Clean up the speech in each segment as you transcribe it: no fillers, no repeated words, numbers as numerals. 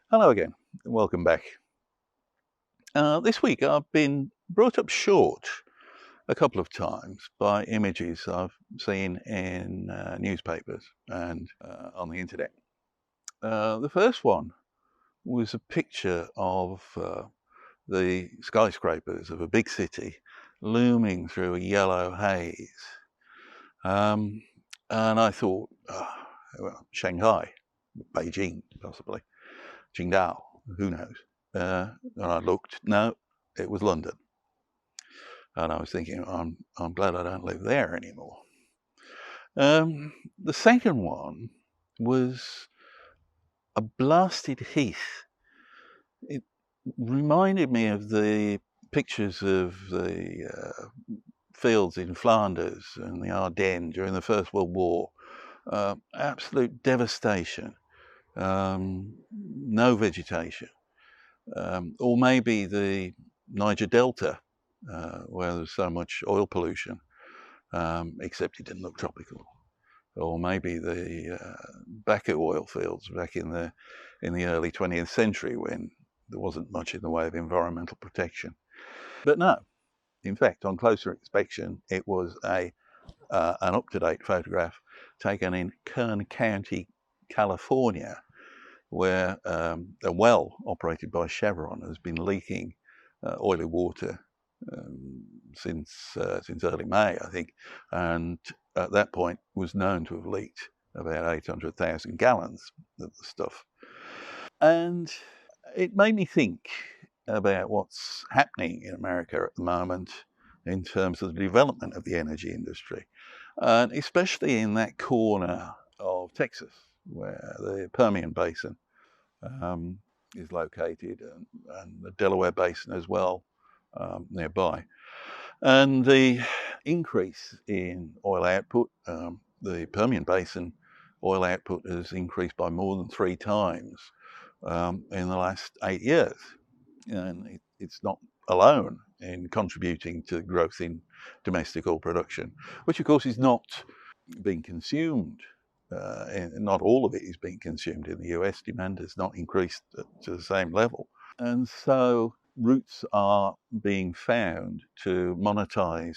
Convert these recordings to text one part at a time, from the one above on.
Hello again, and welcome back. This week I've been brought up short a couple of times by images I've seen in newspapers and on the internet. The first one was a picture of the skyscrapers of a big city looming through a yellow haze. Um, and I thought, well, Shanghai, Beijing, possibly, Qingdao, who knows? And I looked, no, it was London. And I was thinking, I'm glad I don't live there anymore. The second one was a blasted heath. It reminded me of the pictures of the fields in Flanders and the Ardennes during the First World War. Absolute devastation, no vegetation. Or maybe the Niger Delta, where there's so much oil pollution, except it didn't look tropical. Or maybe the Baku oil fields back in the early 20th century when there wasn't much in the way of environmental protection. But no, in fact, on closer inspection, it was an up-to-date photograph taken in Kern County, California, where a well operated by Chevron has been leaking oily water since early May, I think, and at that point was known to have leaked about 800,000 gallons of the stuff. And it made me think about what's happening in America at the moment in terms of the development of the energy industry, and especially in that corner of Texas where the Permian Basin is located, and the Delaware Basin as well nearby. And the increase in oil output, the Permian Basin oil output has increased by more than 3 times in the last 8 years. And it's not alone in contributing to growth in domestic oil production, which of course is not being consumed. Not all of it is being consumed in the US. Demand has not increased to the same level. And so routes are being found to monetize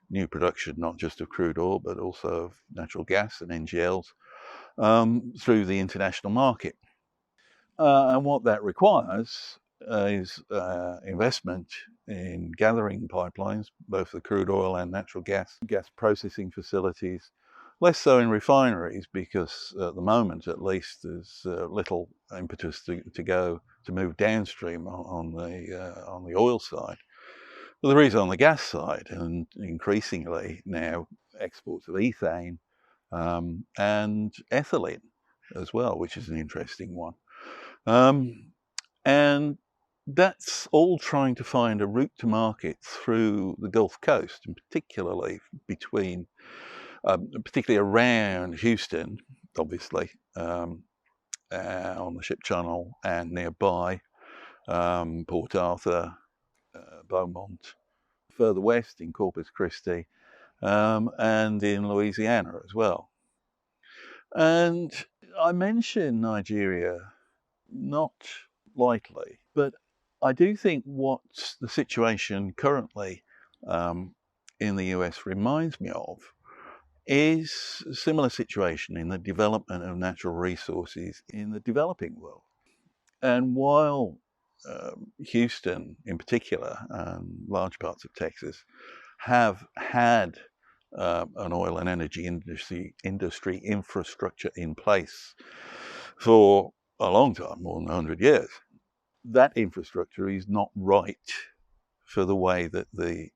new production, not just of crude oil, but also of natural gas and NGLs through the international market. And what that requires is investment in gathering pipelines, both the crude oil and natural gas processing facilities, less so in refineries because at the moment, at least, there's little impetus to move downstream on the oil side. But there is on the gas side, and increasingly now exports of ethane and ethylene as well, which is an interesting one. And that's all trying to find a route to market through the Gulf Coast, and particularly around Houston, obviously, on the ship channel and nearby, Port Arthur, Beaumont, further west in Corpus Christi, and in Louisiana as well. And I mention Nigeria not lightly, but I do think what the situation currently in the US reminds me of is a similar situation in the development of natural resources in the developing world. And while Houston in particular and large parts of Texas have had an oil and energy industry infrastructure in place for a long time, more than 100 years, that infrastructure is not right for the way that the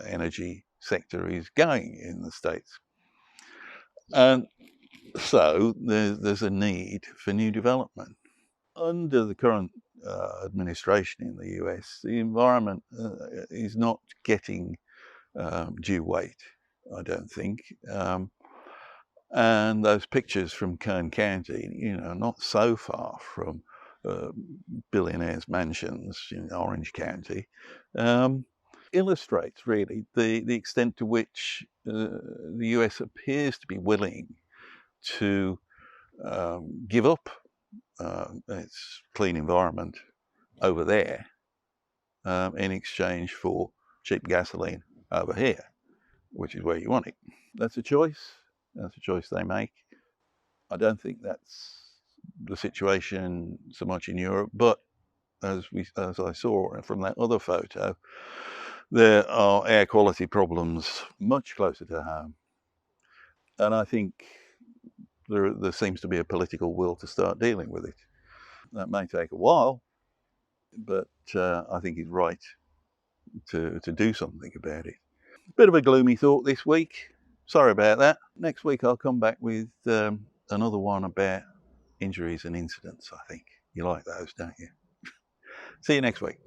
energy sector is going in the States. And so there's a need for new development. Under the current administration in the US, the environment is not getting due weight, I don't think. And those pictures from Kern County, not so far from billionaires' mansions in Orange County, illustrates really the extent to which the US appears to be willing to give up its clean environment over there in exchange for cheap gasoline over here, which is where you want it. That's a choice. That's a choice they make. I don't think that's the situation so much in Europe, but as I saw from that other photo, there are air quality problems much closer to home. And I think there seems to be a political will to start dealing with it. That may take a while, but I think it's right to do something about it. Bit of a gloomy thought this week. Sorry about that. Next week I'll come back with another one about injuries and incidents, I think. You like those, don't you? See you next week.